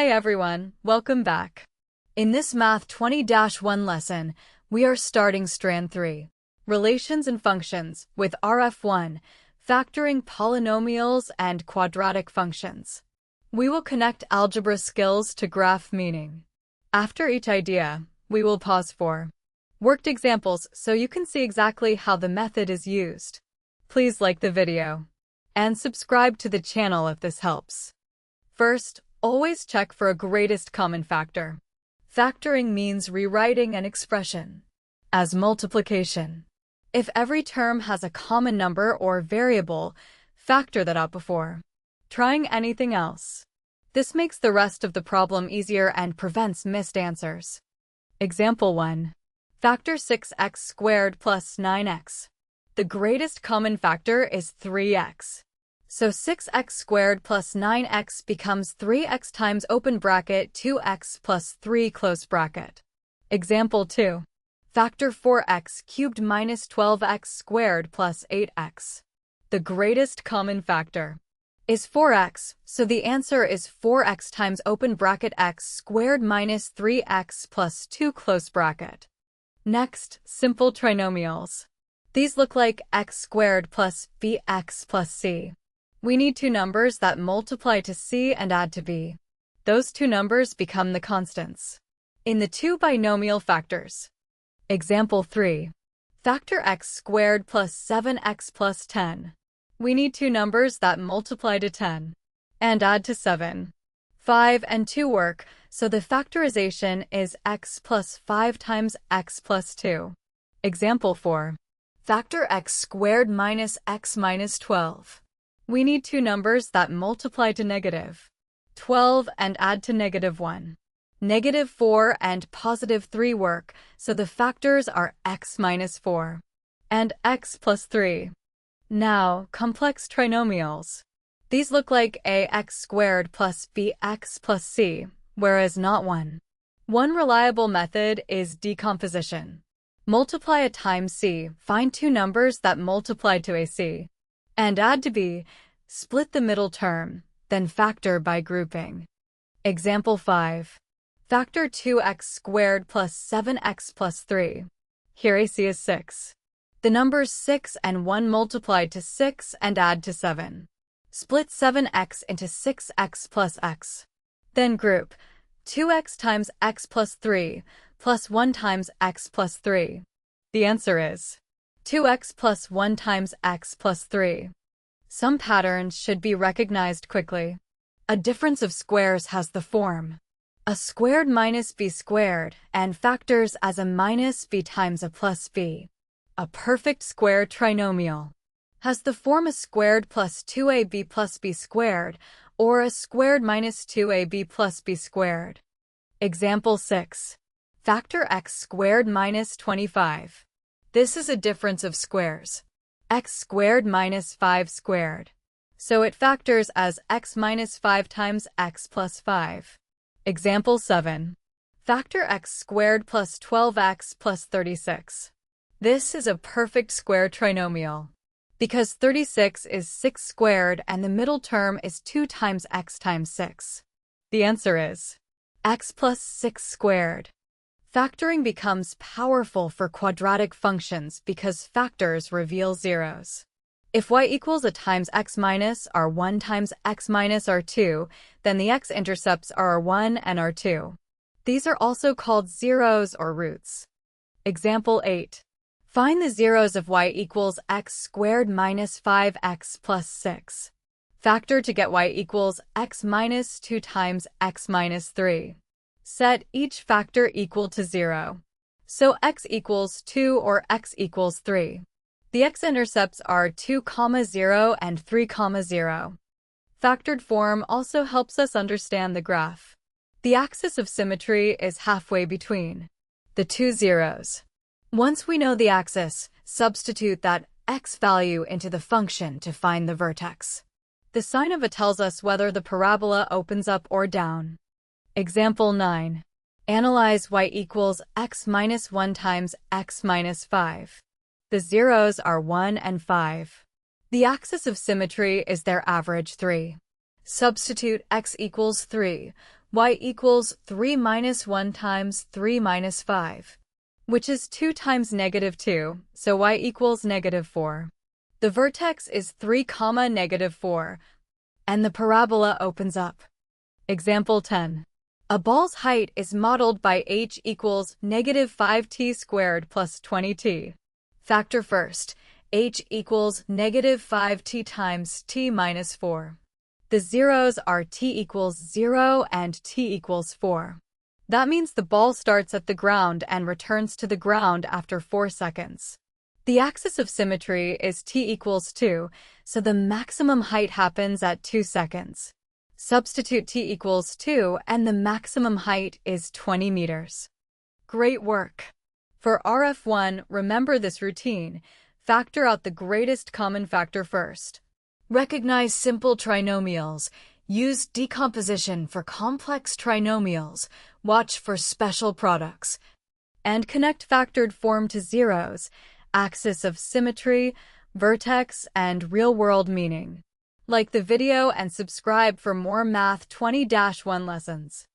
Hey everyone, welcome back. In this Math 20-1 lesson, we are starting Strand 3, Relations and Functions, with RF1, factoring polynomials and quadratic functions. We will connect algebra skills to graph meaning. After each idea, we will pause for worked examples so you can see exactly how the method is used. Please like the video and subscribe to the channel if this helps. First, always check for a greatest common factor. Factoring means rewriting an expression as multiplication. If every term has a common number or variable, factor that out before trying anything else. This makes the rest of the problem easier and prevents missed answers. Example 1. Factor 6x squared plus 9x. The greatest common factor is 3x. So 6x squared plus 9x becomes 3x times open bracket 2x plus 3 close bracket. Example 2. Factor 4x cubed minus 12x squared plus 8x. The greatest common factor is 4x, so the answer is 4x times open bracket x squared minus 3x plus 2 close bracket. Next, simple trinomials. These look like x squared plus bx plus c. We need two numbers that multiply to c and add to b. Those two numbers become the constants in the two binomial factors. Example 3. Factor x squared plus 7x plus 10. We need two numbers that multiply to 10 and add to 7. 5 and 2 work, so the factorization is x plus 5 times x plus 2. Example 4. Factor x squared minus x minus 12. We need two numbers that multiply to negative 12 and add to negative 1. Negative 4 and positive 3 work, so the factors are x minus 4 and x plus 3. Now, complex trinomials. These look like ax squared plus bx plus c, whereas not one. One reliable method is decomposition. Multiply a times c, find two numbers that multiply to ac, and add to b, split the middle term, then factor by grouping. Example 5. Factor 2x squared plus 7x plus 3. Here ac is 6. The numbers 6 and 1 multiply to 6 and add to 7. Split 7x into 6x plus x. Then group 2x times x plus 3 plus 1 times x plus 3. The answer is 2x plus 1 times x plus 3. Some patterns should be recognized quickly. A difference of squares has the form a squared minus b squared and factors as a minus b times a plus b. A perfect square trinomial has the form a squared plus 2ab plus b squared or a squared minus 2ab plus b squared. Example 6. Factor x squared minus 25. This is a difference of squares. X squared minus 5 squared. So it factors as x minus 5 times x plus 5. Example 7. Factor x squared plus 12x plus 36. This is a perfect square trinomial because 36 is 6 squared and the middle term is 2 times x times 6. The answer is x plus 6 squared. Factoring becomes powerful for quadratic functions because factors reveal zeros. If y equals a times x minus r1 times x minus r2, then the x-intercepts are r1 and r2. These are also called zeros or roots. Example 8. Find the zeros of y equals x squared minus 5x plus 6. Factor to get y equals x minus 2 times x minus 3. Set each factor equal to 0. So x equals 2 or x equals 3. The x-intercepts are 2, 0 and 3, 0. Factored form also helps us understand the graph. The axis of symmetry is halfway between the two zeros. Once we know the axis, substitute that x value into the function to find the vertex. The sign of it tells us whether the parabola opens up or down. Example 9. Analyze y equals x minus 1 times x minus 5. The zeros are 1 and 5. The axis of symmetry is their average 3. Substitute x equals 3, y equals 3 minus 1 times 3 minus 5, which is 2 times -2, so y equals -4. The vertex is 3, -4, and the parabola opens up. Example 10. A ball's height is modeled by h equals -5t squared plus 20t. Factor first. H equals -5t times t minus 4. The zeros are t equals 0 and t equals 4. That means the ball starts at the ground and returns to the ground after 4 seconds. The axis of symmetry is t equals 2, so the maximum height happens at 2 seconds. Substitute t equals 2 and the maximum height is 20 meters. Great work! For RF1, remember this routine. Factor out the greatest common factor first. Recognize simple trinomials. Use decomposition for complex trinomials. Watch for special products. And connect factored form to zeros, axis of symmetry, vertex, and real-world meaning. Like the video and subscribe for more Math 20-1 lessons.